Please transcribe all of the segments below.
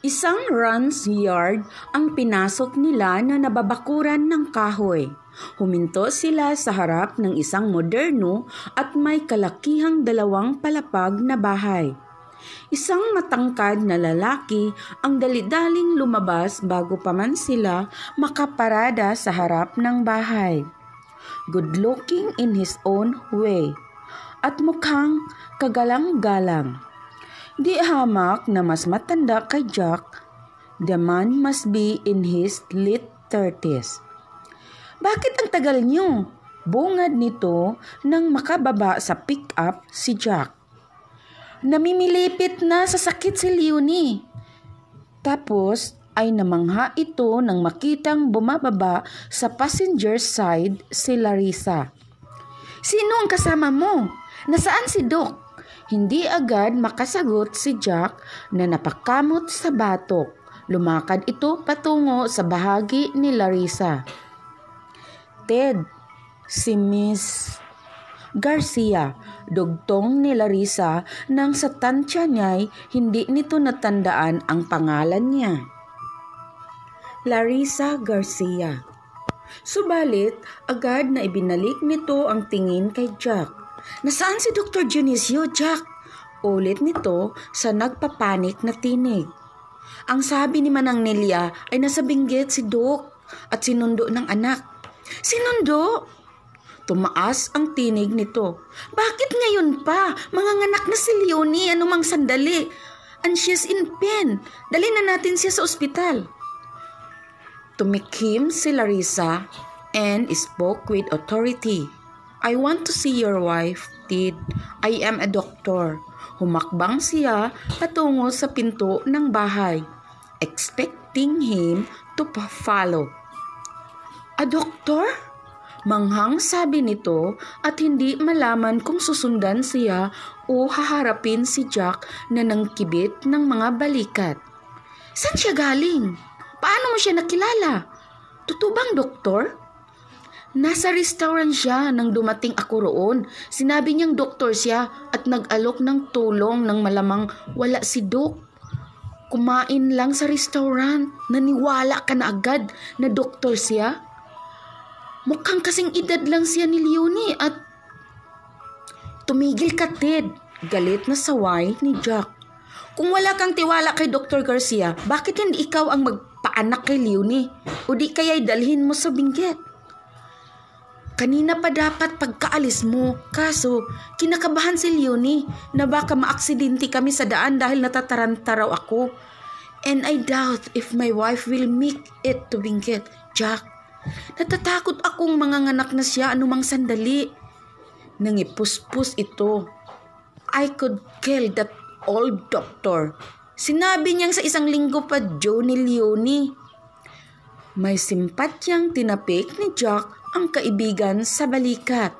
Isang ranch yard ang pinasok nila na nababakuran ng kahoy. Huminto sila sa harap ng isang moderno at may kalakihang 2 palapag na bahay. Isang matangkad na lalaki ang dali-daling lumabas bago pa man sila makaparada sa harap ng bahay. Good-looking in his own way at mukhang kagalang-galang. Di hamak na mas matanda kay Jack. The man must be in his late 30s. Bakit ang tagal niyo? Bungad nito nang makababa sa pick-up si Jack. Namimilipit na sa sakit si Leonie. Tapos ay namangha ito nang makitang bumababa sa passenger side si Larissa. Sino ang kasama mo? Nasaan si Doc? Hindi agad makasagot si Jack na napakamot sa batok. Lumakad ito patungo sa bahagi ni Larissa. Ted, si Miss Garcia, dugtong ni Larissa nang sa tansya niya'y hindi nito natandaan ang pangalan niya. Larissa Garcia. Subalit, agad na ibinalik nito ang tingin kay Jack. Nasaan si Dr. Dionisio, Jack? Ulit nito sa nagpapanik na tinig. Ang sabi ni Manang Nelia ay nasa binggit si Doc at sinundo ng anak. Sinundo? Tumaas ang tinig nito. Bakit ngayon pa? Manganganak na si Leonie anumang sandali. And she's in pain. Dali na natin siya sa ospital. Tumikhim si Larissa and spoke with authority. I want to see your wife, Ted. I am a doctor. Humakbang siya patungo sa pinto ng bahay, expecting him to follow. A doctor? Manghang sabi nito at hindi malaman kung susundan siya o haharapin si Jack na nangkibit ng mga balikat. Saan siya galing? Paano mo siya nakilala? Tutubang doktor? Nasa restaurant siya nang dumating ako roon. Sinabi niyang doktor siya at nag-alok ng tulong nang malamang wala si Doc. Kumain lang sa restaurant. Naniwala ka na agad na doktor siya? Mukhang kasing edad lang siya ni Leonie at... Tumigil ka, Ted. Galit na saway ni Jack. Kung wala kang tiwala kay Dr. Garcia, bakit hindi ikaw ang magpaanak kay Leonie? O di kaya'y dalhin mo sa binggit? Kanina pa dapat pagkaalis mo, kaso kinakabahan si Leonie na baka maaksidente kami sa daan dahil natataranta raw ako. And I doubt if my wife will make it to Benguet, Jack. Natatakot akong manganganak na siya anumang sandali. Nangipuspos ito. I could kill that old doctor. Sinabi niyang sa 1 linggo pa Joe ni Leonie. May simpatyang tinapik ni Jack ang kaibigan sa balikat.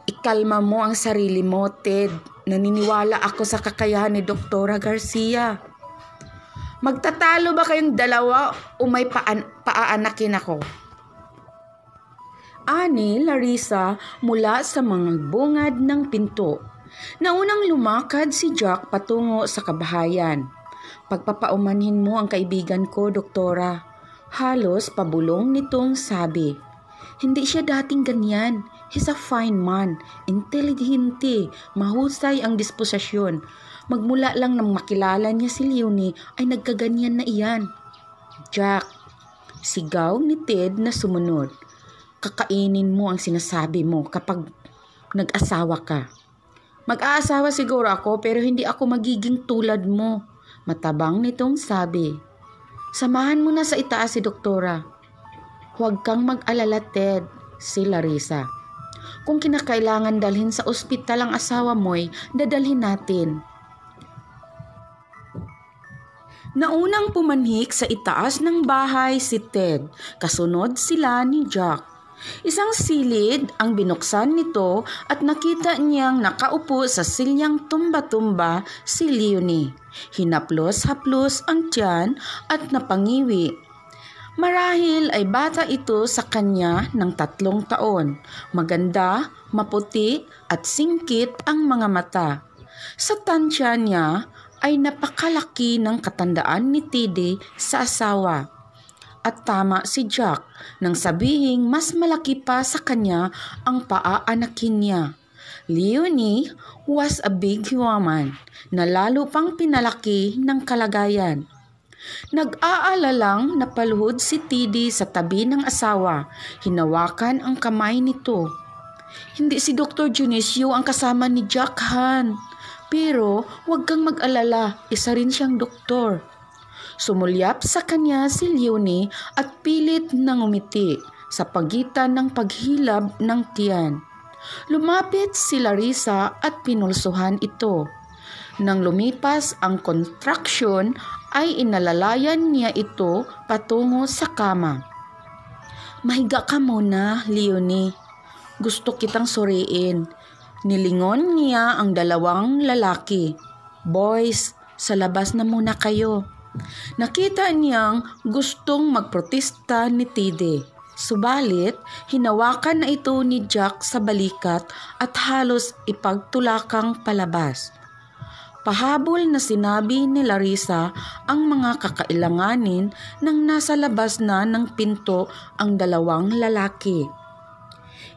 Ikalma mo ang sarili mo, Ted. Naniniwala ako sa kakayahan ni Dr. Garcia. Magtatalo ba kayong dalawa o may paaanakin ako? Ani Larissa mula sa mga bungad ng pinto. Naunang lumakad si Jack patungo sa kabahayan. Pagpapaumanhin mo ang kaibigan ko, Doktora. Halos pabulong nitong sabi. Hindi siya dating ganyan. He's a fine man, intelligente, mahusay ang disposisyon. Magmula lang nang makilala niya si Leonie ay nagkaganyan na iyan. Jack, sigaw ni Ted na sumunod. Kakainin mo ang sinasabi mo kapag nag-asawa ka. Mag-aasawa siguro ako pero hindi ako magiging tulad mo. Matabang nitong sabi. Samahan mo na sa itaas si Doktora. Huwag kang mag-alala, Ted, si Larissa. Kung kinakailangan dalhin sa ospital ang asawa mo'y dadalhin natin. Naunang pumanhik sa itaas ng bahay si Ted, kasunod sila ni Jack. Isang silid ang binuksan nito at nakita niyang nakaupo sa silyang tumba-tumba si Leonie. Hinaplos-haplos ang tiyan at napangiwi. Marahil ay bata ito sa kanya ng 3 taon. Maganda, maputi at singkit ang mga mata. Sa tansya niya ay napakalaki ng katandaan ni Teddy sa asawa. At tama si Jack nang sabihing mas malaki pa sa kanya ang paaanakin niya. Leonie was a big woman na lalo pang pinalaki ng kalagayan. Nag-aalalang napaluhod si Teddy sa tabi ng asawa. Hinawakan ang kamay nito. Hindi si Dr. Dionisio ang kasama ni Jack, Han. Pero huwag kang mag-alala, isa rin siyang doktor. Sumulyap sa kanya si Leonie at pilit nang umiti sa pagitan ng paghilab ng tiyan. Lumapit si Larissa at pinulsuhan ito. Nang lumipas ang contraction ay inalalayan niya ito patungo sa kama. Mahiga ka muna, Leonie. Gusto kitang suriin. Nilingon niya ang dalawang lalaki. Boys, sa labas na muna kayo. Nakita niyang gustong magprotesta ni Teddy. Subalit, hinawakan na ito ni Jack sa balikat at halos ipagtulakang palabas. Pahabol na sinabi ni Larissa ang mga kakailanganin nang nasa labas na ng pinto ang dalawang lalaki.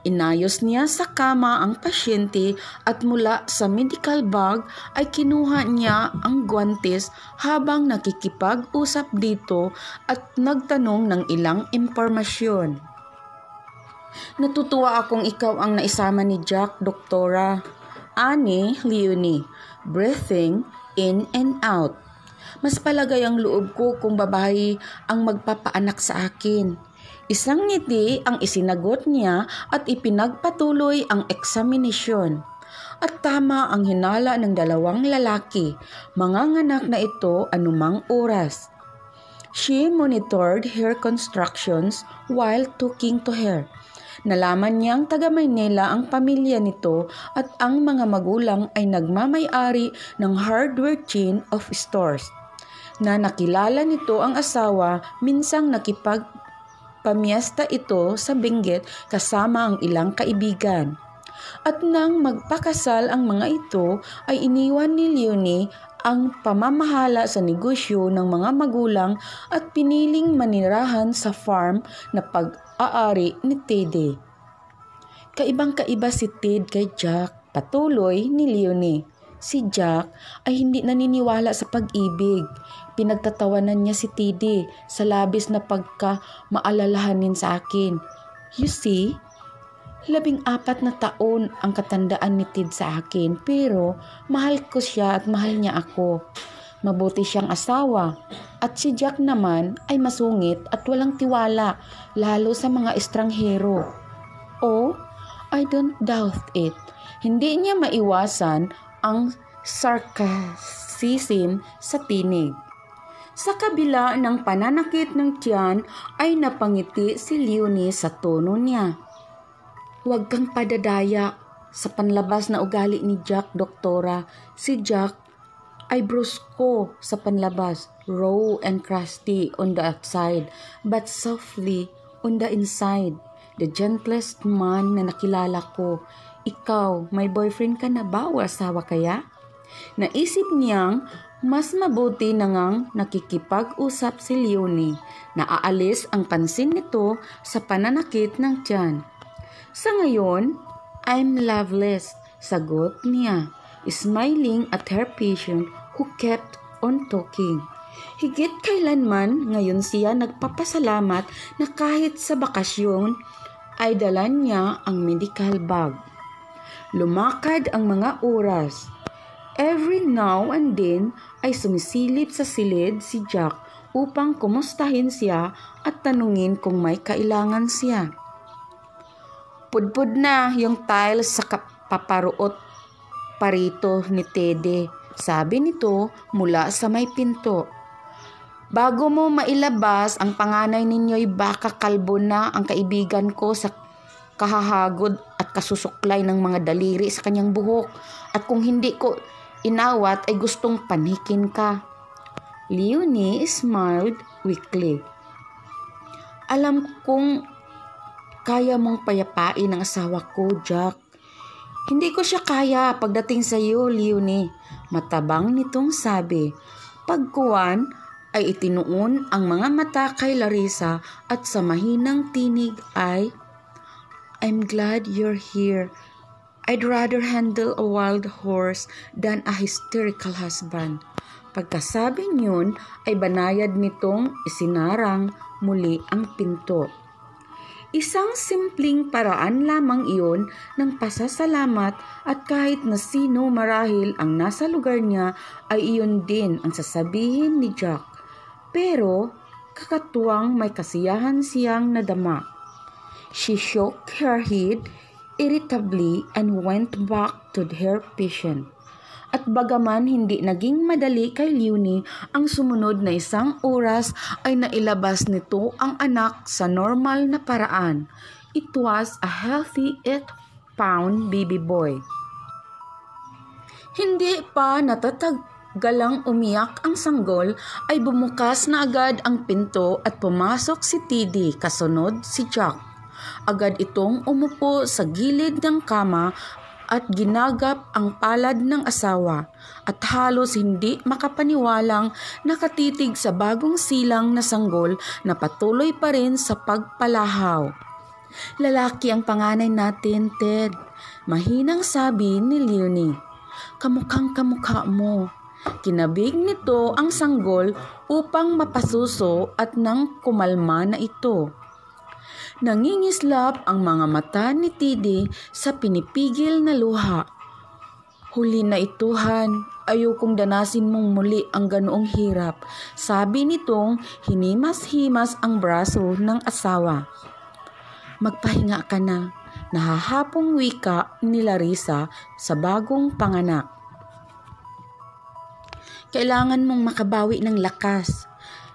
Inayos niya sa kama ang pasyente at mula sa medical bag ay kinuha niya ang guwantes habang nakikipag-usap dito at nagtanong ng ilang impormasyon. Natutuwa akong ikaw ang naisama ni Jack, Doktora. Ani, Leonie, breathing in and out. Mas palagay ang loob ko kung babae ang magpapaanak sa akin. Isang ngiti ang isinagot niya at ipinagpatuloy ang eksaminasyon. At tama ang hinala ng dalawang lalaki, manganganak na ito anumang oras. She monitored her contractions while talking to her. Nalaman niyang taga Maynila ang pamilya nito at ang mga magulang ay nagmamay-ari ng hardware chain of stores. Na nakilala nito ang asawa, minsang pamiesta ito sa Benguet kasama ang ilang kaibigan. At nang magpakasal ang mga ito ay iniwan ni Leonie ang pamamahala sa negosyo ng mga magulang at piniling manirahan sa farm na pag-aari ni Teddy. Kaibang-kaiba si Ted kay Jack, patuloy ni Leonie. Si Jack ay hindi naniniwala sa pag-ibig. Pinagtatawanan niya si Teddy sa labis na pagka-maalalahanin sa akin. You see, 14 na taon ang katandaan ni Ted sa akin pero mahal ko siya at mahal niya ako. Mabuti siyang asawa at si Jack naman ay masungit at walang tiwala lalo sa mga estranghero. Oh, I don't doubt it. Hindi niya maiwasan ang sarcasm sa tinig. Sa kabila ng pananakit ng tiyan ay napangiti si Leonie sa tono niya. Huwag kang padadaya sa panlabas na ugali ni Jack, Doktora. Si Jack ay brusko sa panlabas, raw and crusty on the outside, but softly on the inside. The gentlest man na nakilala ko. Ikaw, may boyfriend ka na ba o asawa kaya? Naisip niyang mas mabuti na ngang nakikipag-usap si Leonie na aalis ang pansin nito sa pananakit ng tiyan. Sa ngayon, I'm loveless, sagot niya, smiling at her patient who kept on talking. Higit kailanman ngayon siya nagpapasalamat na kahit sa bakasyon ay dala niya ang medical bag. Lumakad ang mga oras. Every now and then ay sumisilip sa silid si Jack upang kumustahin siya at tanungin kung may kailangan siya. Pudpud na yung tiles sa paparuot parito ni Teddy, sabi nito mula sa may pinto. Bago mo mailabas ang panganay ninyo'y baka kalbo na ang kaibigan ko sa kahahagod at kasusuklay ng mga daliri sa kanyang buhok. At kung hindi ko inawat ay gustong panikin ka. Leonie smiled weakly. Alam kong kaya mong payapain ang asawa ko, Jack. Hindi ko siya kaya pagdating sa iyo, Leonie. Matabang nitong sabi. Pagkuwan ay itinuon ang mga mata kay Larissa at sa mahinang tinig ay, I'm glad you're here. I'd rather handle a wild horse than a hysterical husband. Pagkasabi niyon ay banayad nitong isinarang muli ang pinto. Isang simpleng paraan lamang iyon ng pasasalamat at kahit na sino marahil ang nasa lugar niya ay iyon din ang sasabihin ni Jack. Pero kakatuwang may kasiyahan siyang nadama. She shook her head irritably and went back to her patient. At bagaman hindi naging madali kay Leonie ang sumunod na 1 oras ay nailabas nito ang anak sa normal na paraan. It was a healthy 8-pound baby boy. Hindi pa natatagalang umiyak ang sanggol ay bumukas na agad ang pinto at pumasok si Tiddy kasunod si Jack. Agad itong umupo sa gilid ng kama at ginagap ang palad ng asawa at halos hindi makapaniwalang nakatitig sa bagong silang na sanggol na patuloy pa rin sa pagpalahaw. Lalaki ang panganay natin, Ted. Mahinang sabi ni Leonie. Kamukhang kamukha mo. Kinabig nito ang sanggol upang mapasuso at nang kumalma na ito. Nangingislap ang mga mata ni Tiddy sa pinipigil na luha. Huli na ito, Han. Ayokong danasin mong muli ang ganoong hirap. Sabi nitong hinimas-himas ang braso ng asawa. Magpahinga ka na. Nahahapong wika ni Larissa sa bagong panganak. Kailangan mong makabawi ng lakas.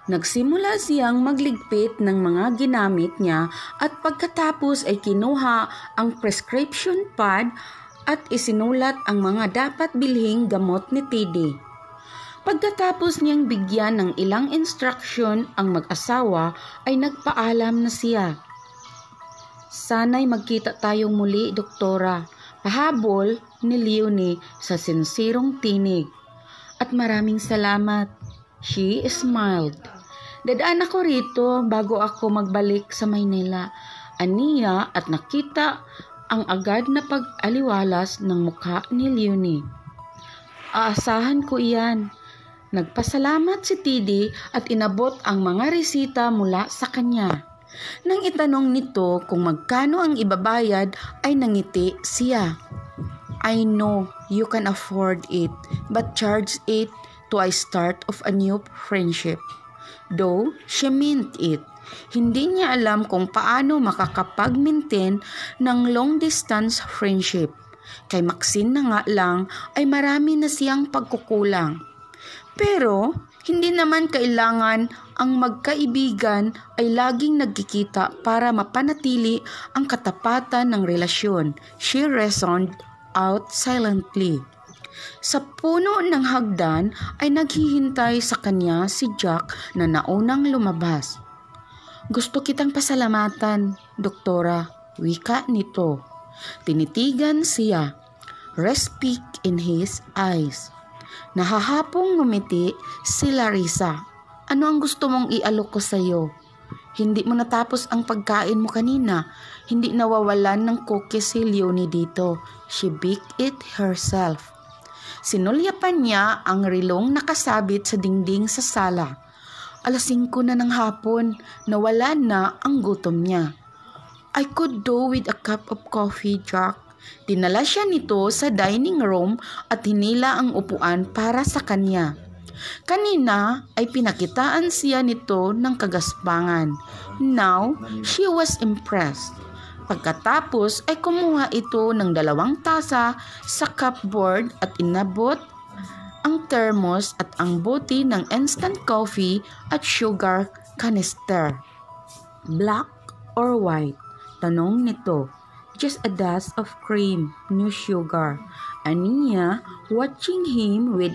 Nagsimula siyang magligpit ng mga ginamit niya at pagkatapos ay kinuha ang prescription pad at isinulat ang mga dapat bilhing gamot ni Tiddy. Pagkatapos niyang bigyan ng ilang instruction ang mag-asawa ay nagpaalam na siya. Sana'y magkita tayong muli, Doktora. Pahabol ni Leonie sa sinsirong tinig. At maraming salamat. She smiled. Dadaan ako rito bago ako magbalik sa Maynila. Aniya at nakita ang agad na pag-aliwalas ng mukha ni Leonie. Aasahan ko iyan. Nagpasalamat si Tiddy at inabot ang mga resita mula sa kanya. Nang itanong nito kung magkano ang ibabayad ay nangiti siya. I know you can afford it, but charge it to a start of a new friendship. Though she meant it, hindi niya alam kung paano makakapag-maintain ng long-distance friendship. Kay Maxine na nga lang ay marami na siyang pagkukulang. Pero hindi naman kailangan ang magkaibigan ay laging nagkikita para mapanatili ang katapatan ng relasyon. She reasoned out silently. Sa puno ng hagdan ay naghihintay sa kanya si Jack na naunang lumabas. Gusto kitang pasalamatan, Doktora, wika nito. Tinitigan siya. Respect in his eyes. Nahahapong ngumiti si Larissa. Ano ang gusto mong ialok ko sa iyo? Hindi mo natapos ang pagkain mo kanina. Hindi nawawalan ng cookies si Leonie dito. She baked it herself. Sinulyapan niya ang rilong nakasabit sa dingding sa sala. 5:00 na ng hapon, nawala na ang gutom niya. I could do with a cup of coffee, Jack. Dinala siya nito sa dining room at hinila ang upuan para sa kanya. Kanina ay pinakitaan siya nito ng kagaspangan. Now, she was impressed. Pagkatapos ay kumuha ito ng 2 tasa sa cupboard at inabot ang thermos at ang bote ng instant coffee at sugar canister. Black or white? Tanong nito. Just a dash of cream, no sugar. Aniya, watching him with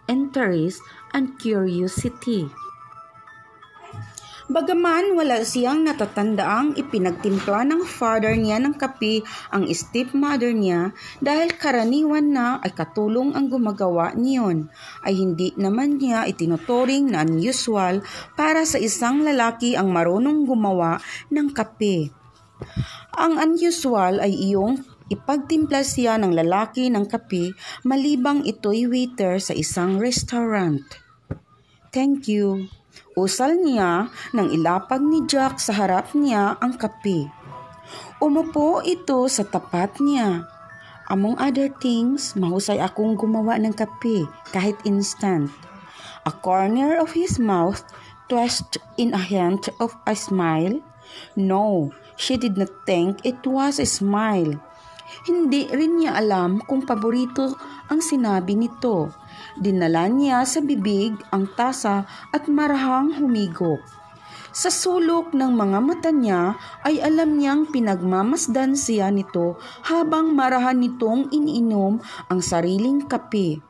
interest and curiosity. Bagaman wala siyang natatandaang ipinagtimpla ng father niya ng kape ang stepmother niya dahil karaniwan na ay katulong ang gumagawa niyon, ay hindi naman niya itinuturing na unusual para sa isang lalaki ang marunong gumawa ng kape. Ang unusual ay iyong ipagtimpla siya ng lalaki ng kape malibang ito'y waiter sa isang restaurant. Thank you. Usal niya nang ilapag ni Jack sa harap niya ang kape. Umupo ito sa tapat niya. Among other things, mahusay akong gumawa ng kape kahit instant. A corner of his mouth twitched in a hint of a smile. No, she did not think it was a smile. Hindi rin niya alam kung paborito ang sinabi nito. Dinala niya sa bibig ang tasa at marahang humigop. Sa sulok ng mga mata niya ay alam niyang pinagmamasdan siya nito habang marahan nitong iniinom ang sariling kape.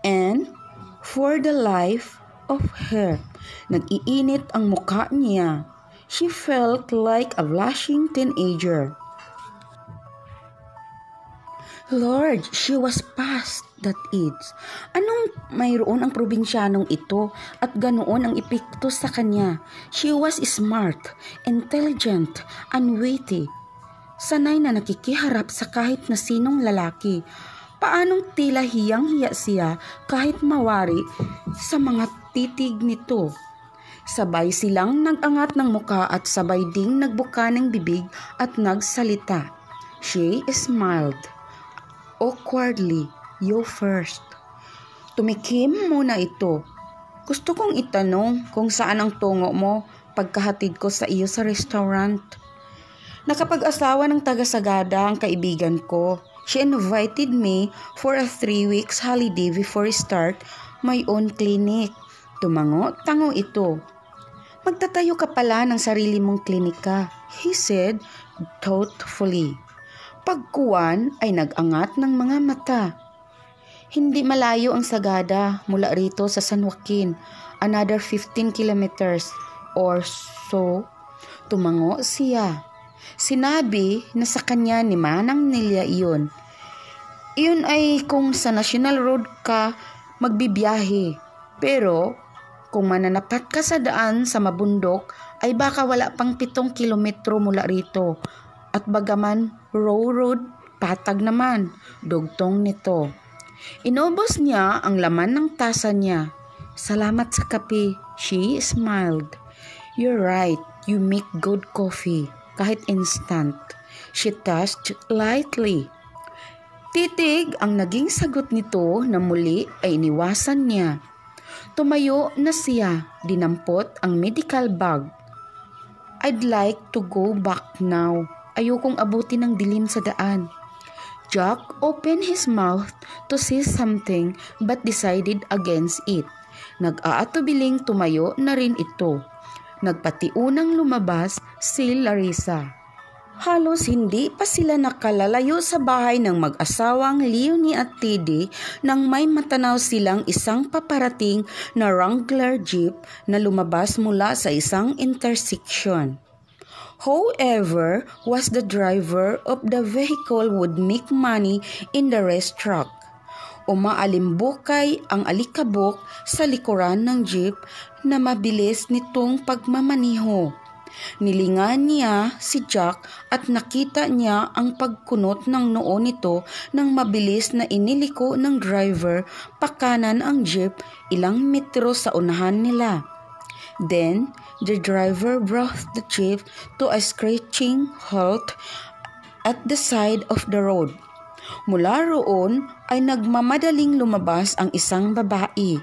And for the life of her, nag-iinit ang mukha niya. She felt like a blushing teenager. Lord, she was past that age. Anong mayroon ang probinsyanong ito at ganoon ang epekto sa kanya? She was smart, intelligent, and witty. Sanay na nakikiharap sa kahit na sinong lalaki. Paanong tila hiyang-hiya siya kahit mawari sa mga titig nito? Sabay silang nag-angat ng muka at sabay ding nagbuka ng bibig at nagsalita. She smiled. Awkwardly, you first. Tumikim muna ito. Gusto kong itanong kung saan ang tungo mo pagkahatid ko sa iyo sa restaurant. Nakapag-asawa ng taga-Sagada ang kaibigan ko. She invited me for a 3 weeks holiday before start my own clinic. Tumango-tango ito. Magtatayo ka pala ng sarili mong klinika, he said thoughtfully. Pagkuwan ay nag-angat ng mga mata. Hindi malayo ang Sagada mula rito sa San Joaquin, another 15 kilometers or so. Tumango siya. Sinabi na sa kanya ni Manang Nelia iyon. Iyon ay kung sa National Road ka magbibiyahe. Pero kung mananapat ka sa daan sa mabundok ay baka wala pang 7 kilometro mula rito. At bagaman road, patag naman, dugtong nito. Inubos niya ang laman ng tasa niya. Salamat sa kape, she smiled. You're right, you make good coffee, kahit instant. She touched lightly. Titig ang naging sagot nito na muli ay iniwasan niya. Tumayo na siya, dinampot ang medical bag. I'd like to go back now. Ayokong abutin ng dilim sa daan. Jack opened his mouth to say something but decided against it. Nag-aatubiling tumayo na rin ito. Nagpatiunang lumabas si Larissa. Halos hindi pa sila nakalalayo sa bahay ng mag-asawang Leonie at Teddy nang may matanaw silang isang paparating na Wrangler jeep na lumabas mula sa isang intersection. Whoever was the driver of the vehicle would make money in the race truck. Umaalimbukay ang alikabok sa likuran ng jeep na mabilis nitong pagmamaniho. Nilingan niya si Jack at nakita niya ang pagkunot ng noo nito nang mabilis na iniliko ng driver pakanan ang jeep ilang metro sa unahan nila. Then, the driver brought the jeep to a screeching halt at the side of the road. Mula roon ay nagmamadaling lumabas ang isang babae.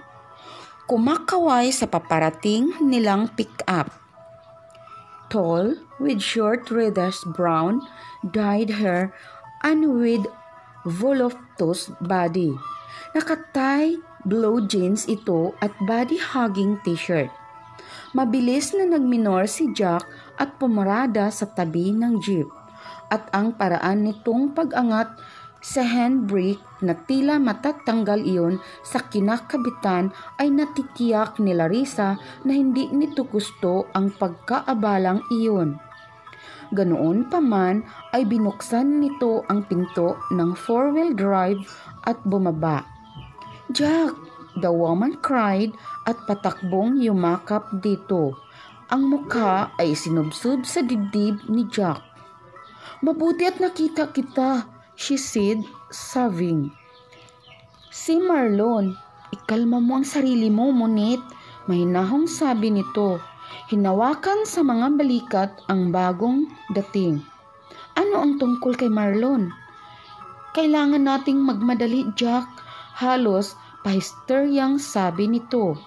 Kumakaway sa paparating nilang pick-up. Tall, with short reddish brown, dyed hair, and with voluptuous body. Nakatay blue jeans ito at body-hugging t-shirt. Mabilis na nagminor si Jack at pumarada sa tabi ng jeep. At ang paraan nitong pag-angat Sa handbrake na tila matatanggal iyon sa kinakabitan ay natitiyak ni Larissa na hindi nito gusto ang pagkaabalang iyon. Ganoon pa man ay binuksan nito ang pinto ng four-wheel drive at bumaba. "Jack!" the woman cried at patakbong yumakap dito. Ang mukha ay sinubsob sa dibdib ni Jack. "Mabuti at nakita kita," she said, sobbing. "Si Marlon, ikalma mo ang sarili mo, Munit," mahinahong sabi nito. Hinawakan sa mga balikat ang bagong dating. "Ano ang tungkol kay Marlon?" "Kailangan nating magmadali, Jack," halos pahisteryang sabi nito.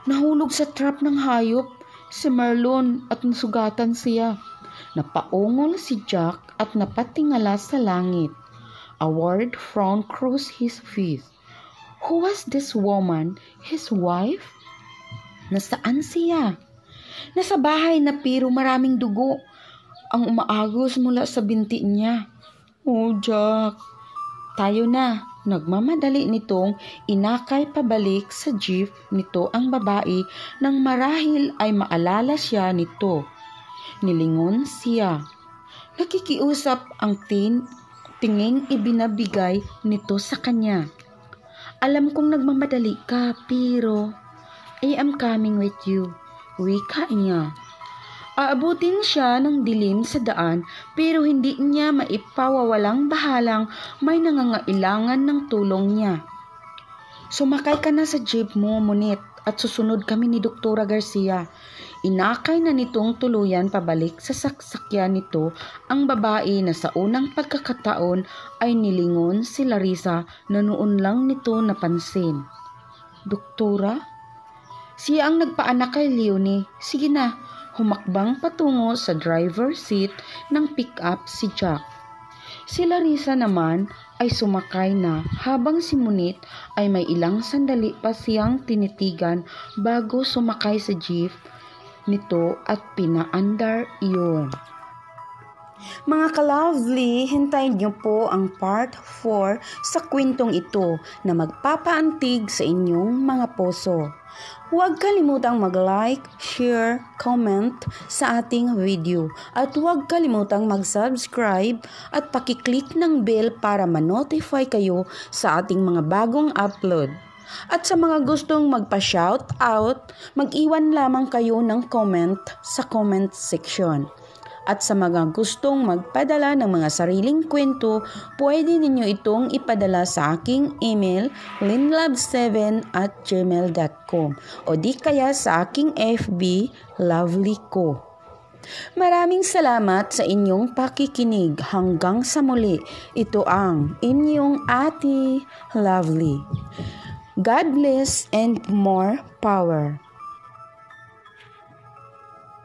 "Nahulog sa trap ng hayop si Marlon at nasugatan siya." Napaungol si Jack at napatingala sa langit. A weird frown crossed his face. Who was this woman? His wife? Nasaan siya? Nasa bahay na pero maraming dugo ang umaagos mula sa binti niya. "Oh, Jack." "Tayo na." Nagmamadali nitong inakay pabalik sa jeep nito ang babae nang marahil ay maalala siya nito. Nilingon siya. Nakikiusap ang tinging ibinabigay nito sa kanya. "Alam kong nagmamadali ka, pero I am coming with you," wika niya. Aabutin siya ng dilim sa daan pero hindi niya maipawawalang bahalang may nangangailangan ng tulong niya. "Sumakay ka na sa jeep mo, Munit, at susunod kami ni Doktora Garcia." Inakay na nitong tuluyan pabalik sa sasakyan nito ang babae na sa unang pagkakataon ay nilingon si Larissa na noon lang nito napansin. "Doktora?" "Siya ang nagpaanak kay Leonie. Sige na." Humakbang patungo sa driver's seat ng pick-up si Jack. Si Larissa naman ay sumakay na habang si Munit ay may ilang sandali pa siyang tinitigan bago sumakay sa jeep nito at pinaandar iyon. Mga ka-lovely, hintayin niyo po ang part 4 sa kwentong ito na magpapaantig sa inyong mga puso. Huwag kalimutang mag-like, share, comment sa ating video at huwag kalimutang mag-subscribe at pakiclick ng bell para ma-notify kayo sa ating mga bagong upload. At sa mga gustong magpa-shout out, mag-iwan lamang kayo ng comment sa comment section. At sa mga gustong magpadala ng mga sariling kwento, pwede ninyo itong ipadala sa aking email linlove7@gmail.com o di kaya sa aking FB Lovely Ko. Maraming salamat sa inyong pakikinig. Hanggang sa muli, ito ang inyong Ate Lovely. God bless and more power.